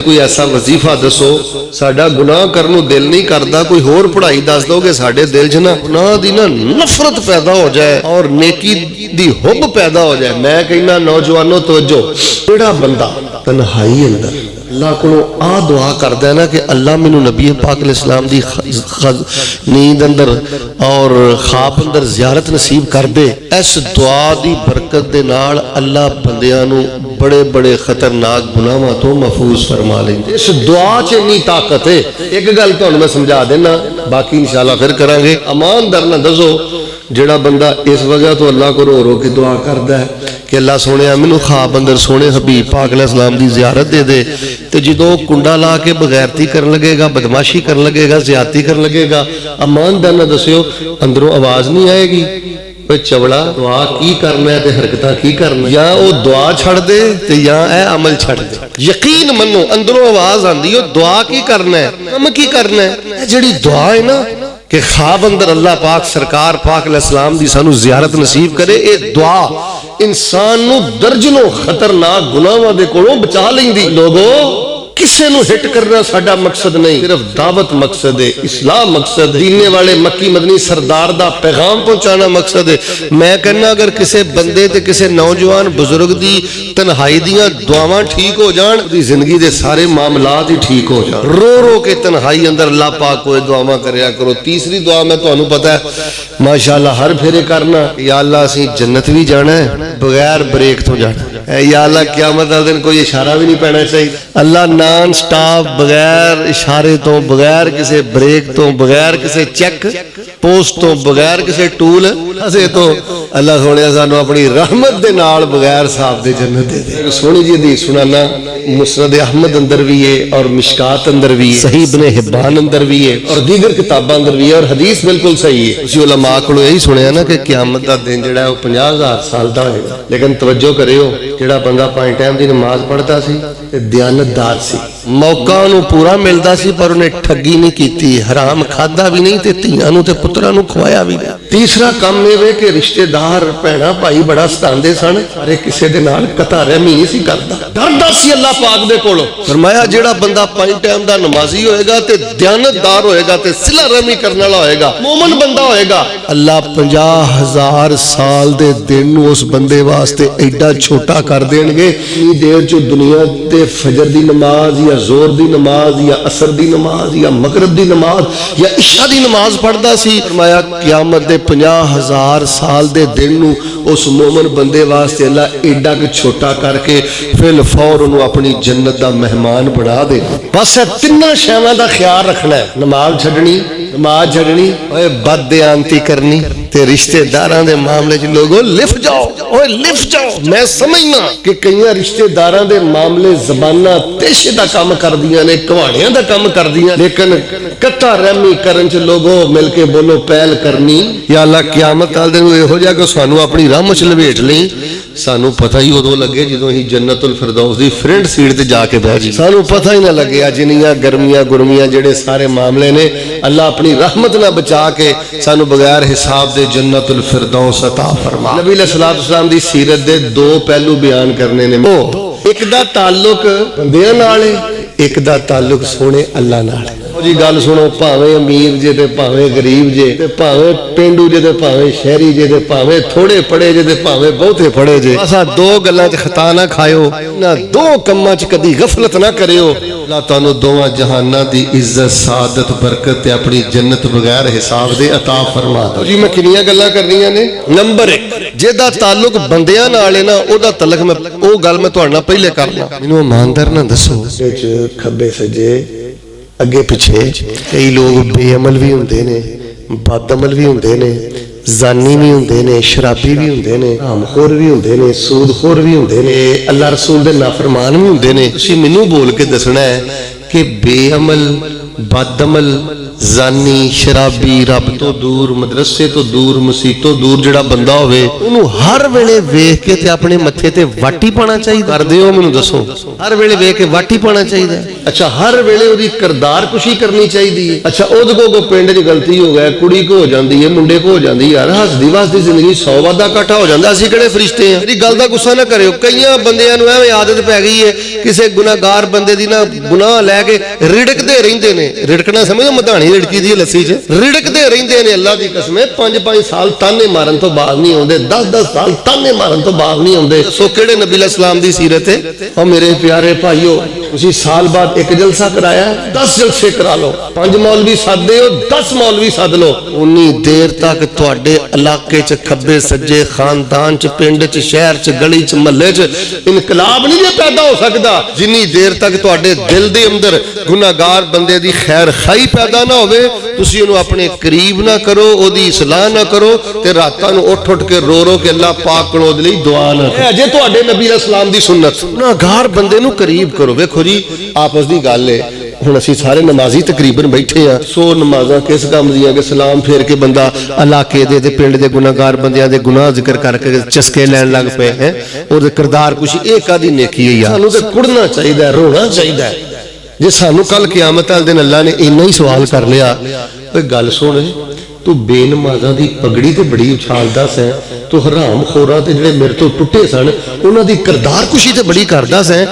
कोई ऐसा वजीफा दसो साडा गुनाह करन नूं दिल नहीं करता, कोई होर पढ़ाई दस दोगे साडे दिल च ना गुनाह दी ना नफरत पैदा हो जाए और नेकी दी हुब पैदा हो जाए। मैं कहना नौजवानों तवज्जो, जेड़ा बंदा तन्हाई अंदर अल्लाह को आ दुआ करदा है ना कि अल्लाह मैनू नबी पाक अलैहिस्सलाम दी नींद अंदर और ख्वाब अंदर ज़ियारत नसीब कर दे, इस दुआ दी बरकत दे नाल अल्लाह बंदियां नू बड़े बड़े खतरनाक गुनाहां तो महफूज फरमा लेंदे। इस दुआ च इन्नी ताकत है। एक गल तुहानू मैं समझा देना, बाकी इंशाअल्लाह फिर करांगे। ईमानदार ना दसो जेड़ा बंदा इस वजह तो अल्लाह को रो रो के दुआ करदा है कि अल्लाह सोने मैनू ख्वाब अंदर सोने हबीब पाक अलैहिस्सलाम दी ज़ियारत दे दे, तो जदों कुंडा ला के बगैरती करन लगेगा, बदमाशी करन लगेगा, ज़्यादती करन लगेगा, ईमानदार ना दस्यो अंदरों आवाज़ नहीं आएगी चवड़ा दुआ की करना है ते हरकतां की करना, या वो दुआ छड़ दे ते या ए अमल छड़ दे। यकीन मनो अंदरों आवाज आंदी है दुआ की करना है, कम की करना है। जेड़ी दुआ है ना कि ख्वाब अंदर अल्लाह पाक सरकार पाक अलैहिस्सलाम दी सानू ज़ियारत नसीब करे, ये दुआ इंसान नू दर्जनों खतरनाक गुनाहां दे कोलों बचा लेंदी। लोगों किसी नू हिट करना साडा मकसद नहीं, सिर्फ दावत मकसद है, इस्लाम मकसद है, दीने वाले मक्की मदनी सरदार दा पैगाम पहुंचाना मकसद है। मैं कहना अगर किसी बंदे ते किसी नौजवान बुजुर्ग दी तन्हाई दियां दुआवां ठीक हो जान, उहदी जिंदगी दे सारे मामलात ही ठीक हो जान। रो रो के तन्हाई अंदर अल्लाह पाक कोई दुआवां करया करो। तीसरी दुआ मैं तुहानू पता है माशाअल्लाह हर फेरे करना, या अल्लाह असीं जन्नत भी जाना है बगैर ब्रेक तो जाना है, या अल्लाह क़यामत वाले दिन कोई इशारा भी नहीं पैना चाहिए। अल्लाह नॉन स्टॉप बगैर इशारे तो, बगैर किसी ब्रेक तो, बगैर किसी चेक पोस्ट तो, बगैर किसी टूल असे तो अल्लाह सोने सानू अपनी रहमत दे नाल बगैर साहब दे जन्नत दे दे। सोनी जी दी सुनाना मुस्नद अहमद अंदर भी है और मिशकात अंदर भी है, सही इब्ने हिब्बान अंदर भी है और दीगर किताबां अंदर भी है, और हदीस बिल्कुल सही है। उसी उलमा कोलों यही सुनिया ना कि क़यामत दा दिन जिहड़ा है 50,000 साल दा होएगा। लेकिन तवज्जो करियो, जिहड़ा बंदा 5 टाइम दी नमाज पढ़दा सी ते दयानतदार सी, मौका उन्हें पूरा मिलता सी पर उन्हें ठगी नहीं की, हराम खादा भी नहीं ते धीआं नूं ते पुत्रां नूं खवाया भी नहीं। तीसरा काम ये कि रिश्तेदार भैणा भाई बड़ा सतांदे सन, अरे किसी दे नाल कता रहमी नहीं सी करदा, डरदा सी अल्लाह पाक दे कोलों। फरमाया जेड़ा बंदा 5 टाइम दा नमाजी होएगा ते दयानतदार होएगा ते सिला रहमी करने वाला होएगा, मोमन बंदा होएगा, अल्लाह 50,000 साल दे दिन नूं उस बंदे वास्ते एडा छोटा कर देणगे। इतनी देर जो दुनिया ते फजर दी नमाज या जोर दी नमाज या असर दी नमाज या मगरिब दी नमाज या इशा दी नमाज पढ़दा सी, फरमाया क़यामत दे 50,000 साल दे दिन नूं उस मोमन बंदे वास्ते अल्लाह एडा कि छोटा करके फिर फौर उन्होंने अपनी जन्नत दा मेहमान बना दे। बस तिन्ना शैवां दा ख्याल रखना है, नमाज छड्डनी, नमाज छड्डनी, ओए बददियानती करनी ते रिश्तेदारां दे मामले च लोगों लिफ जाओ, ओए लिफ जाओ। मैं समझना कि कई रिश्तेदारां दे मामले ज़बाना पेशे दा काम करदियां ने, कहानियां दा काम करदियां, लेकिन कत्ता रहमी करन च लोगों मिल के बोलो पहल करनी। या अल्लाह क़यामत वाले दिन इहो जिहा कि सानू अपनी रहमत च लपेट लई, सानू पता ही उदों लगे जदों असीं जन्नतुल फिरदौस दी फ्रंट सीट ते जाके बैठ जी, सानू पता ही ना लगे जिन्नियां गर्मियां गुरमियां जेड़े सारे मामले ने अल्लाह अपनी रहमत ना बचा के सानू बगैर हिसाब दे जन्नतुल फिरदौस अता फरमा। नबी अलैहिस्सलातु वस्सलाम दी सीरत दे 2 पहलू बयान करने ने, एक दा ताल्लुक बंदियां नाल है, एक दा ताल्लुक सोने अल्लाह नाल है। जी गल सुनो, भावें अमीर जे ते भावें गरीब जे ते भावें पेंडू जे ते भावें शहरी जे ते भावें थोड़े पढ़े जे ते भावें बहुते पढ़े जे, असा 2 गल्लां च खता ना खायो, ना 2 कम्मां च कदी गफलत ना करियो। अल्लाह तुहानू दोवां जहानां दी इज्जत सादत बरकत ते अपनी जन्नत बगैर हिसाब दे अता फरमा दो। जी मैं किन्नियां गल्लां करनियां ने। नंबर 1 जेदा ताल्लुक बंदियां नाल है ना, ओदा तलक मैं ओ गल मैं तुहाडे नाल पहले करना। मैनू ईमानदार ना दसो विच खब्बे सज्जे अगे पिछे कई लोग बेअमल भी होंदे ने, बदअमल भी होंदे ने, जानी भी होंदे ने, शराबी भी होंदे ने, हरामखोर भी होंदे ने, सूदखोर भी होंदे ने, अल्लाह रसूल दे नाफरमान भी होंदे ने। तुसीं मैनू बोल के दसना है कि बेअमल बदअमल जानी शराबी रब तो दूर मदरसे तो दूर मसीह तो दूर जिहड़ा बंदा होवे उन्होंने हर वेले वेख के ते अपने मत्थे ते वाटी पाना चाहिए। कर दिओ मैनू दसो, हर वेले वेख के वाटी पाना चाहिए। ਅੱਛਾ ਹਰ ਵੇਲੇ ਉਹਦੀ ਕਿਰਦਾਰ ਕੁਸ਼ੀ ਕਰਨੀ ਚਾਹੀਦੀ ਹੈ। ਅੱਛਾ ਉਹਦੇ ਕੋ ਪਿੰਡ 'ਚ ਗਲਤੀ ਹੋ ਗਿਆ, ਕੁੜੀ ਕੋ ਹੋ ਜਾਂਦੀ ਹੈ, ਮੁੰਡੇ ਕੋ ਹੋ ਜਾਂਦੀ, ਯਾਰ ਹੱਸਦੀ ਵਸਦੀ ਜ਼ਿੰਦਗੀ 100 ਵਾਧਾ ਇਕੱਠਾ ਹੋ ਜਾਂਦਾ, ਅਸੀਂ ਕਿਹੜੇ ਫਰਿਸ਼ਤੇ ਆ। ਇਹ ਗੱਲ ਦਾ ਗੁੱਸਾ ਨਾ ਕਰਿਓ, ਕਈਆਂ ਬੰਦਿਆਂ ਨੂੰ ਐਵੇਂ ਆਦਤ ਪੈ ਗਈ ਹੈ ਕਿਸੇ ਗੁਨਾਹਗਾਰ ਬੰਦੇ ਦੀ ਨਾ ਗੁਨਾਹ ਲੈ ਕੇ ਰਿੜਕਦੇ ਰਹਿੰਦੇ ਨੇ। ਰਿੜਕਣਾ ਸਮਝੋ, ਮਧਾਣੀ ਰਿੜਕੀ ਦੀ ਲੱਸੀ 'ਚ ਰਿੜਕਦੇ ਰਹਿੰਦੇ ਨੇ। ਅੱਲਾ ਦੀ ਕਸਮ, 5-5 ਸਾਲ ਤਾਨੇ ਮਾਰਨ ਤੋਂ ਬਾਅਦ ਨਹੀਂ ਆਉਂਦੇ, 10-10 ਸਾਲ ਤਾਨੇ ਮਾਰਨ ਤੋਂ ਬਾਅਦ ਨਹੀਂ ਆਉਂਦੇ। ਸੋ ਕਿਹੜੇ ਨਬੀ अलैहिस्सलाम दी सीरत है। और मेरे प्यारे भाइयों, उसी साल बाद एक जलसा कराया, 10 जलसे करा लो, 5 मौलवी साध हो, 10 मौलवी साध लो, उन्नी देर तक तुहाडे इलाके च खब्बे सज्जे खानदान च पिंड च शहर च गली च महल्ले च इनकलाब नहीं जे पैदा हो सकता जिन्नी देर तक तुहाडे दिल दे अंदर गुनाहगार बंदे दी खैर खाई पैदा ना होवे, तुसी उहनू अपने करीब ना करो, ओदी इसलाह ना करो ते रातां नू उठ उठ के रो रो के अल्लाह पाक कोलों ओदे लई दुआ ना करो। अजे तुहाडे नबी अलैहिस्सलाम दी सुन्नत गुनाहगार बंदे नू करीब करो। वेखो जी आपस दी गल है, हुण असीं सारे नमाजी तकरीबन बैठे हैं, 100 नमाज़ां किस काम दियां कि सलाम फेर के बंदा इलाके दे ते पिंड दे गुनाहगार बंदियां दे गुनाह जिक्र करके चस्के लैन लग पे हैं और किरदार कुछ ये कादी नेकी है यार। सानू ते कुड़ना चाहिए, रोना चाहिए। जे सानू कल क़यामत वाले दिन अल्लाह ने इन्ना ही सवाल कर लिया, कोई गल सुन, तू बेनमाज़ां दी पगड़ी ते बड़ी उछालदा सैं, तू हराम खोरां ते जिहड़े मेरे तो टुटे सन उन्हां दी किरदार कुशी ते बड़ी करदा सैं,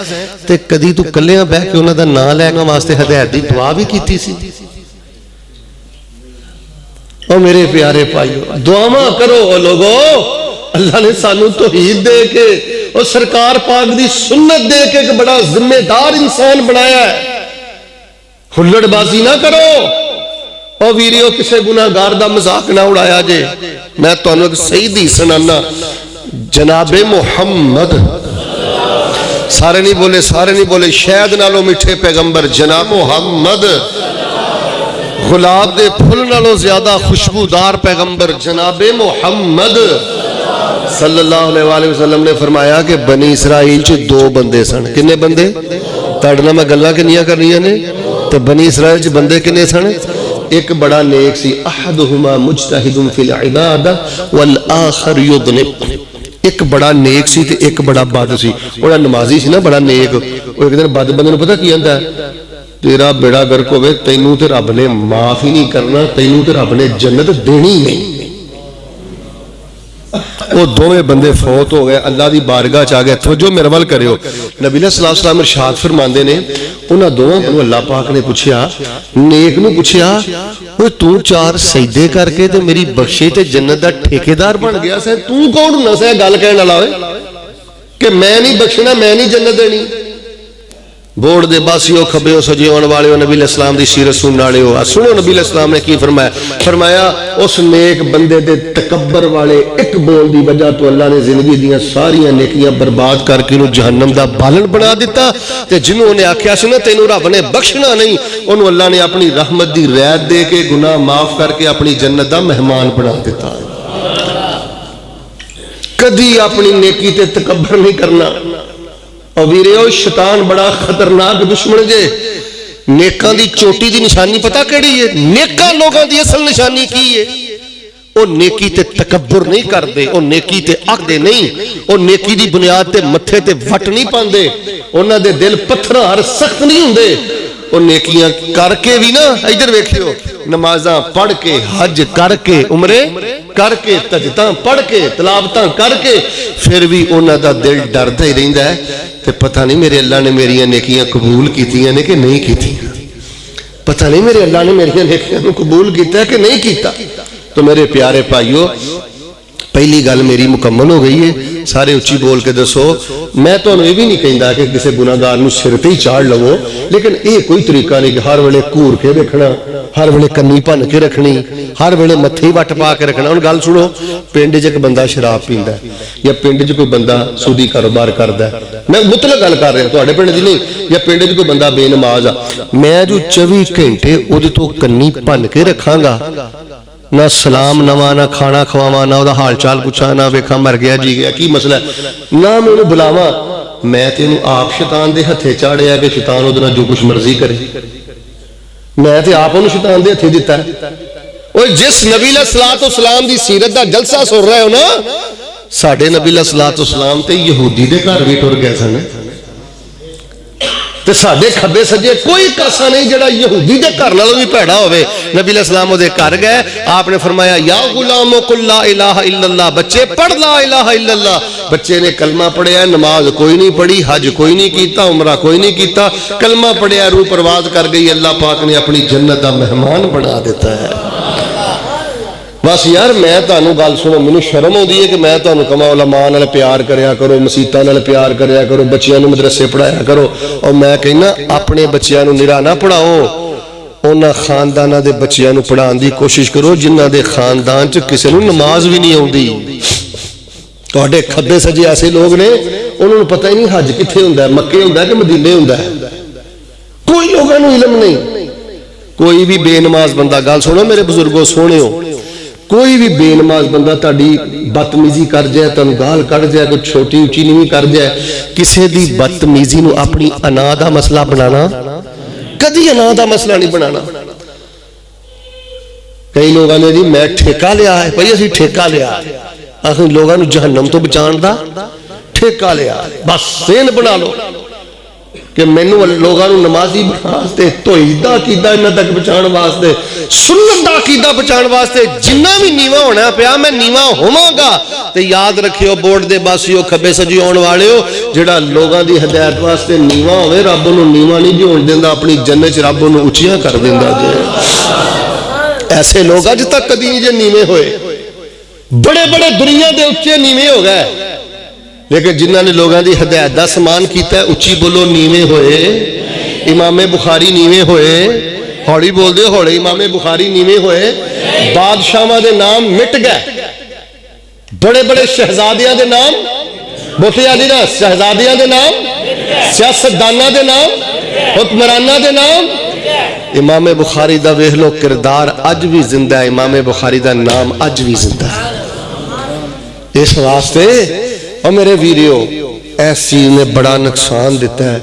ते कदी तू कल्लियां बह के उन्हां दा नाम लैण वास्ते हिदायत दी दुआ भी कीती सी। ओ मेरे प्यारे भाईओ, दुआवां करो ओ लोगो, अल्लाह ने सानू तौहीद दे के और सरकार पाक दी सुन्नत दे के एक बड़ा जिम्मेदार इंसान बनाया है। हुल्लड़बाजी ना करो और वीरियो, किसी गुनाहगार दा मजाक ना उड़ाया जे। मैं तुहानू एक सही दी सुनाना, जनाबे मुहम्मद, सारे नहीं बोले, सारे नहीं बोले, शहद नालों मिठे पैगंबर जनाब मुहम्मद, गुलाब दे फुल नालों ज्यादा खुशबूदार पैगंबर जनाबे मुहम्मद सल्लल्लाहु अलैहि वसल्लम ने फरमाया कि बनी इसराइल च 2 बंदे सन। किन्ने बंदे? तुहाडे नाल मैं गल्लां किन्नियां करनियां ने, ते बनी इसराइल च बंदे किन्ने सन? एक बड़ा नेक सी, अहदुहुमा मुज्तहिदुन फिल इबादा वल आखर युदनिब। एक बड़ा नेक सी ते एक बड़ा बद सी। ओड़ा नमाजी सी ना, बड़ा नेक, वो एक दिन बद बंदे नूं पता की आंदा है, तेरा बेड़ा गर्क होवे, तैनूं ते रब ने माफ ही नहीं करना, तैनूं ते रब ने जन्नत देनी ही नहीं। वो दोवें बंदे फौत हो गए, अल्लाह की बारगाह च आ गए। तवज्जो मेरे वल करियो, नबी सल्लल्लाहु अलैहि वसल्लम इरशाद फरमांदे ने, उन्हां दोवां नूं अल्लाह पाक ने पूछया, नेक नूं पूछया, ओए तू 4 सजदे करके ते मेरी बख्शे ते जन्नत दा ठेकेदार बन गया सै, तू कौन हुंदा सै गल कहण वाला ओए कि मैं नहीं बख्शना, मैं नहीं जन्नत देनी। बोर्ड दे बासियो, खब्बेओ सज्जेओ आने वाले नबी अलैहिस्सलाम दी सीरत सुनने वाले हो, सुनो नबी अलैहिस्सलाम ने की फरमाया। फरमाया उस नेक बंदे दे तकब्बर वाले एक बोल दी वजह तो अल्लाह ने जिंदगी दियां सारियां नेकियां बर्बाद करके उन्हें जहन्नम दा बालन बना दिता, ते जिन्हों उन्हें आख्या सी ना तैनूं रब ने बख्शना नहीं, उन्होंने अल्लाह ने अपनी रहमत दी रैयत दे के गुनाह माफ करके अपनी जन्नत दा मेहमान बना दिता। कदी अपनी नेकी ते तकब्बर नहीं करना। और वीरो, शैतान बड़ा खतरनाक दुश्मन जे। नेकां दी चोटी दी निशानी पता केड़ी है? नेकां लोगां दी असल निशानी की है? वो नेकी ते तकब्बुर नहीं करते, वो नेकी ते आखदे नहीं, वो नेकी दी बुनियाद ते मत्थे ते वट नहीं पांदे, उन्हां दे दिल पत्थरां हर सख्त नहीं हुंदे। वो नेकियां करके भी ना, इधर वेखियो, नमाज़ां पढ़ के, हज करके, उमरे करके, तजतां पढ़ के, तलावतां करके, फिर भी उन्हां दा दिल डरदा ही रहिंदा है कि पता नहीं मेरे अल्लाह ने मेरियां नेकियां कबूल कीतियां ने कि नहीं कीतियां, पता नहीं मेरे अल्लाह ने मेरियां नेकियां कबूल किया कि नहीं किया। तो मेरे प्यारे भाइयों, पहली गल मेरी मुकम्मल हो गई है। सारे उच्ची बोल के दसो। मैं तो ये भी नहीं कहता कि किसी गुनाहगार नूं सिर ते ही चाड़ लवो, लेकिन ये कोई तरीका नहीं कि हर वेले घूर के रखना, हर वेले कन्नी भन के रखनी, हर वेले मत्थे ही वट पा के रखना। हुण गल सुनो, पिंड च एक बंदा शराब पींदा है या पिंड च कोई बंदा सूदी कारोबार करदा है, मैं मुतलक गल कर रहा तुहाडे पिंड दी नहीं, या पिंड च कोई बंदा बेनमाज आ, मैं जो 24 घंटे उहदे तो कन्नी भन के रखांगा, ना सलाम नवा, ना खाना खवावा, ना उहदा हाल चाल पुछा, ना वेखा मर गया जी गया की मसला है, ना मैं उहनूं बुलावा, मैं ते उहनूं आप शैतान दे हथे चाड़िया कि शैतान उहदे नाल जो कुछ मर्जी करे, मैं ते आप उहनूं शैतान दे हथे दिता है। ओए जिस नबी अलैहिस्सलाम दी सीरत दा जलसा सुन रहे हो ना, साडे नबी अलैहिस्सलाम ते यहूदी दे घर भी टुर गए सन। ਤੇ ਸਾਡੇ ਖੱਬੇ ਸੱਜੇ ਕੋਈ ਕਾਸਾ ਨਹੀਂ ਜਿਹੜਾ ਯਹੂਦੀ ਦੇ ਘਰ ਨਾਲੋਂ ਵੀ ਭੈੜਾ ਹੋਵੇ। ਨਬੀ अलैहिस्सलाम ਉਹਦੇ ਘਰ ਗਏ, ਆਪ ਨੇ ਫਰਮਾਇਆ ਯਾ ਗੁਲਾਮੋ ਕੁਲ ਲਾ ਇਲਾਹਾ ਇल्लल्लाह, ਬੱਚੇ ਪੜ੍ਹ ਲਾ ਇਲਾਹਾ ਇल्लल्लाह। ਬੱਚੇ ਨੇ ਕਲਮਾ ਪੜਿਆ, ਨਮਾਜ਼ ਕੋਈ ਨਹੀਂ ਪੜ੍ਹੀ, ਹਜ ਕੋਈ ਨਹੀਂ ਕੀਤਾ, ਉਮਰਾ ਕੋਈ ਨਹੀਂ ਕੀਤਾ, ਕਲਮਾ ਪੜਿਆ, रूह परवाज कर गई। अल्लाह पाक ने अपनी जन्नत का मेहमान बना देता है। बस यार मैं तुहानू गल सुनो, मैनू शर्म आउंदी है कि मैं तुहानू कहां उलमा नाल प्यार करया करो, मसीतां नाल प्यार करया करो, बच्चियां नू मदरसे पढ़ाया करो। और मैं कहना अपने बच्चियां नू निरा ना पढ़ाओ, उन्हां खानदानां दे बच्चियां नू पढ़ाउण दी कोशिश करो जिन्हां दे खानदान च किसी नू नमाज भी नहीं आउंदी। तुहाडे खब्बे सज्जे ऐसे लोग ने उन्हां नू पता ही नहीं हज कित्थे हुंदा है, मक्के हुंदा है कि मदीने हुंदा है, कोई लोगों नू इल्म नहीं। कोई भी बेनमाज बंदा, गल सुनो मेरे बुजुर्गो सोहणिओ, कोई भी बेनमाज बंदा ताड़ी बदतमीजी कर जाए, तुहानू गाल कढ़ जाए, कोई छोटी उची नहीं कर जाए, किसी दी बदतमीजी नू अपनी अना दा मसला बनाना, कदी अना दा मसला नहीं बनाना। कई लोगों ने जी मैं ठेका लिया है, भाई असीं ठेका लिया, असीं लोगों नू जहन्नम तो बचाउण दा ठेका लिया, बस सेन बना लो कि मैनू लोगों नमाजी वास्ते, धोई दा अकीदा इन्हां तक पहुंचाउण वास्ते, सुन्नत दा अकीदा पहुंचाउण वास्ते जिन्ना भी नीवा होना पिया मैं नीवा होवांगा। ते याद रखियो बोर्ड दे बासियो, खब्बे सज्जे आउण वालिओ, जिहड़ा लोगों की हिदायत वास्ते नीवा होवे रब उहनूं नीवा नहीं होण दिंदा, अपनी जन्नत च रब उहनूं उच्चियां कर दिंदा। जे ऐसे लोग अज तक कदी नहीं जे नीवे होए, बड़े बड़े दुनिया दे उच्चे नीवे हो गए, लेकिन जिन्हों ने लोगों की हिदायत का समान किया उच्ची बोलो नीवे होए। इमामे बुखारी नीवे होए, हौली बोल दे हौले, इमामे बुखारी नीवे होए। बादशाहां दे नाम मिट गए, बड़े बड़े शहजादियां दे नाम, बोलिया नहीं ना, शहजादियां दे नाम, सियासतदानां दे नाम, हुक्मरानां दे नाम। इमामे बुखारी दा वेख लो किरदार अज भी जिंदा है, इमामे बुखारी दा नाम अज भी जिंदा है। इस वास्ते और मेरे वीडियो इस चीज ने बड़ा नुकसान दिता है।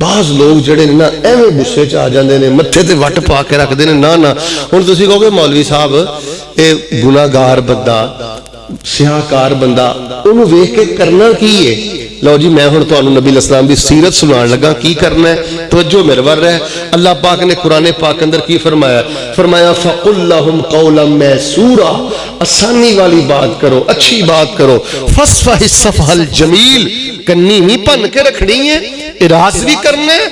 बाज लोग जड़े ना एवें गुस्से च आ जाते हैं, मत्थे ते वट पा के रखते हैं। ना ना हुण तुसीं कहोगे मौलवी साहब ये गुनाहगार बंदा, सियाहकार बंदा, उन्होंने वेख के करना की है? लो जी मैं हुण तुहानूं नबी अलैहिस्सलाम दी सीरत सुनाउण लगा, की करना है, तवज्जो मेरे वल रह। अल्लाह पाक ने कुरान पाक अंदर की फरमाया, फरमाया फ़क़ुल लहुम क़ौलन मैसूरा, आसानी वाली बात करो, अच्छी बात करो। फ़स्फ़हि सफ़हल जमील, कन्नी भी भन के रखनी है, इराज भी करना है,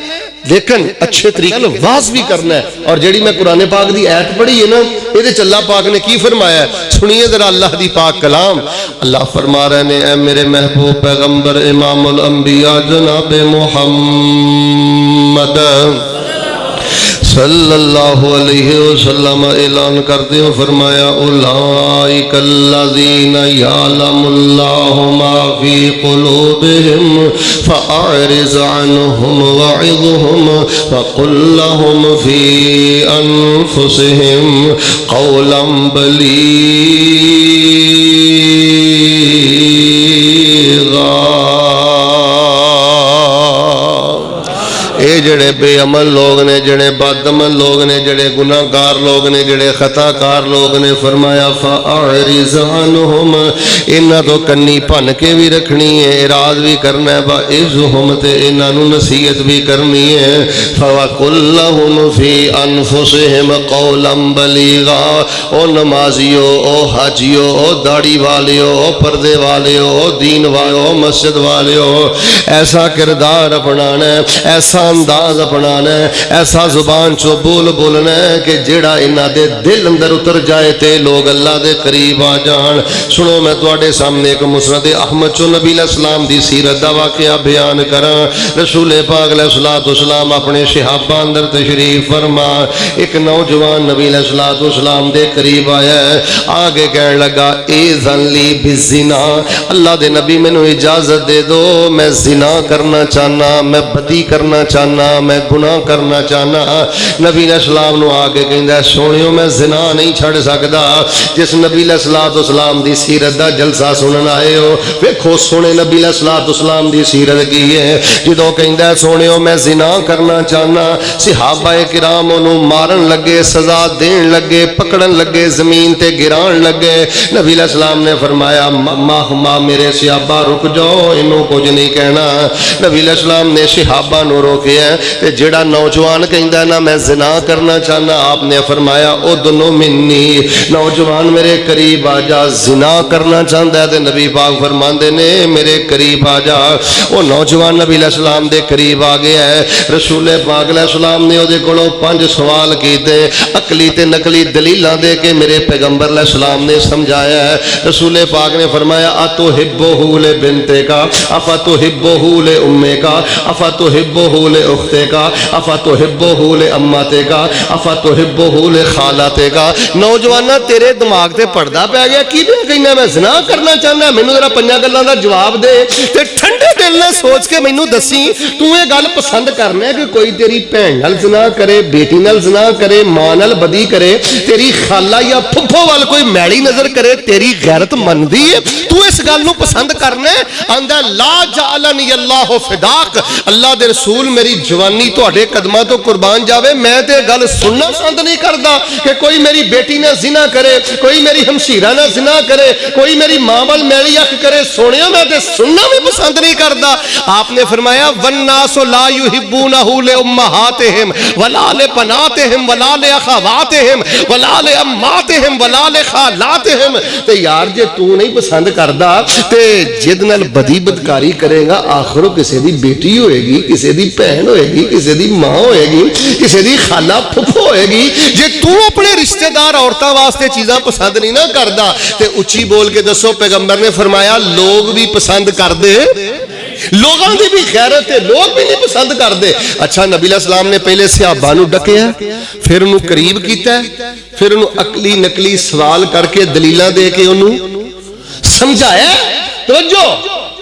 लेकिन अच्छे तरीके वाज भी करना है। और जेड़ी मैं कुरान पाक दी आयत पढ़ी है ना, ये अल्लाह पाक ने की फरमाया, सुनिए जरा अल्लाह दी पाक कलाम। अल्लाह फरमा रहे ने, ऐ मेरे महबूब पैगंबर इमामुल अंबिया जनाब मुहम्मद सल्लल्लाहु अलैहि वसल्लम ऐलान करते हो, फरमाया उलाइकल्लज़ीना यअलमुल्लाहु मा फी कुलूबिहिम फ़अरिज़ अन्हुम वइज़हुम वक़ुल लहुम फी अनफुसिहिम क़ौलन बलीग़ा। ये जड़े बेअमल लोग ने, जड़े बदअमल लोग ने, जड़े गुनाहगार लोग ने, जड़े खताकार लोग ने, फरमाया फ़अरिज़ अन्हुम, इन्हां तो कन्नी भन के भी रखनी है, इराज भी करना है, वइज़हुम ते इन्हां नूं नसीहत भी करनी है। फ़वक़ुल लहुम फ़ी अनफुसिहिम क़ौलन बलीग़ा। ओ नमाजियो, ओ हाजियो, ओ दाढ़ी वालियो, ओ पर्दे वालियो, ओ दीन वालियो, ओ मस्जिद वालियो, ऐसा किरदार अपनाना है, ऐसा अंदाज अपनाना है, ऐसा जुबान चो बोल बोलना है कि जेड़ा इन्हां दे दिल अंदर उतर जाए ते लोग अल्लाह दे करीब आ जान। सुनो मैं तुहाडे सामने एक मुस्नद अहमद चो नबी अलैहिस्सलाम दी सीरत दा वाक़या बयान करा। रसूल पाक अलैहिस्सलाम अपने सहाबा अंदर तशरीफ फरमा, एक नौजवान नबी अलैहिस्सलाम दे करीब आया है, आगे कहने लगा इज़न ली बिज़िना, अल्लाह दे नबी मैनू इजाजत दे दो, मैं जिना करना चाहना, मैं बदी करना चाहना। میں گناہ کرنا چاہنا. نبی علیہ السلام نو آ کے کہندا سونیو میں زنا نہیں چھڑ سکدا. جس نبی علیہ السلام دی سیرت دا جلسہ سنن آئے ہو ویکھو سونے نبی علیہ السلام دی سیرت کی ہے. جدوں کہندا سونیو میں زنا کرنا چاہنا صحابہ کرام انہوں مارن لگے سزا دین لگے پکڑن لگے زمین تے گران لگے. نبی علیہ السلام نے فرمایا ماں میرے صحابہ رک جاؤ انہوں کچھ نہیں کہنا. نبی علیہ السلام نے صحابہ نو روکیا تے جڑا نوجوان کہندا نا میں زنا کرنا چاہنا آپ نے فرمایا او دونوں منی نوجوان میرے قریب آ جا. زنا کرنا چاہتا ہے تے نبی پاک فرماندے نے میرے قریب آ جا. وہ نوجوان نبی علیہ السلام دے قریب آ گیا ہے. رسول پاک علیہ السلام نے دے کولوں 5 سوال کیتے عقلی تے نقلی دلیلاں دے کے میرے پیغمبر علیہ السلام نے سمجھایا ہے. رسول پاک نے فرمایا اتحبہ لبنتک افتحبہ لامک افتحبہ لاختک افتحبہ لعمتک افتحبہ لخالتک. نوجوانا تیرے دماغ تے پردہ پہ گیا کی پہ کہنا میں زنا کرنا چاہنا مینوں ذرا 5 گلاں دا جواب دے تے ٹھنڈے دل نال سوچ کے مینوں دسی تو یہ گل پسند کرنا ہے کہ کوئی تیری بہن نال زنا کرے بیٹی نال زنا کرے ماں نال بدی کرے تیری خالہ یا پھپھو وال کوئی میڑی نظر کرے تیری غیرت مندی ہے تو اس گل نو پسند کرنا ہے. آندا لا جعلنی اللہ فداک اللہ دے رسول میری جوانی تواڈے قدماں تو قربان جاوے میں تے گل سننا پسند نہیں کردا کہ کوئی میری بیٹی نال زنا کرے کوئی میری ہمشیرہ نال زنا کرے کوئی میری ماں وال میڑی اکھ کرے. سونیا میں تے سننا بھی پسند نہیں کردا. آپ نے فرمایا والناس لا یحبونہ لامہاتہم ولا لبناتہم ولا لاخواتہم ولا لعماتہم ولا لخالاتہم. تے یار جے تو نہیں پسند کردا تے جد نال بدی بدکاری کرے گا آخرو کسے دی بیٹی ہوئے گی کسے دی بہن ہوئے گی کسے دی ماں ہوئے گی کسے دی خالہ پھپھو ہوئے گی. جے تو اپنے رشتہ دار عورتاں واسطے چیزاں پسند نہیں نہ کردا تے اچھی بول کے دسو پیغمبر نے فرمایا لوگ بھی پسند کر دے لوگوں دی بھی غیرت ہے لوگ بھی نہیں پسند کر دے. اچھا نبی علیہ السلام نے پہلے صحابہ نو ڈکیا پھر انہوں قریب کیتا ہے پھر انہوں عقلی نقلی سوال کر کے دلیلاں دے کے انہوں سمجھایا. توجہ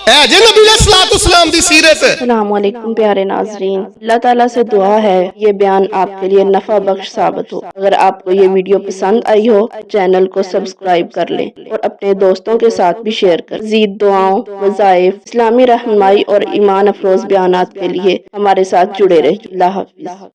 اے جے نبی علیہ السلام دی سیرت. السلام علیکم پیارے ناظرین. اللہ تعالیٰ سے دعا ہے یہ بیان آپ کے لیے نفع بخش ثابت ہو. اگر آپ کو یہ ویڈیو پسند آئی ہو چینل کو سبسکرائب کر لیں اور اپنے دوستوں کے ساتھ بھی شیئر کر. مزید دعاؤں وظائف اسلامی رہنمائی اور ایمان افروز بیانات کے لیے ہمارے ساتھ جڑے رہیں. اللہ حافظ.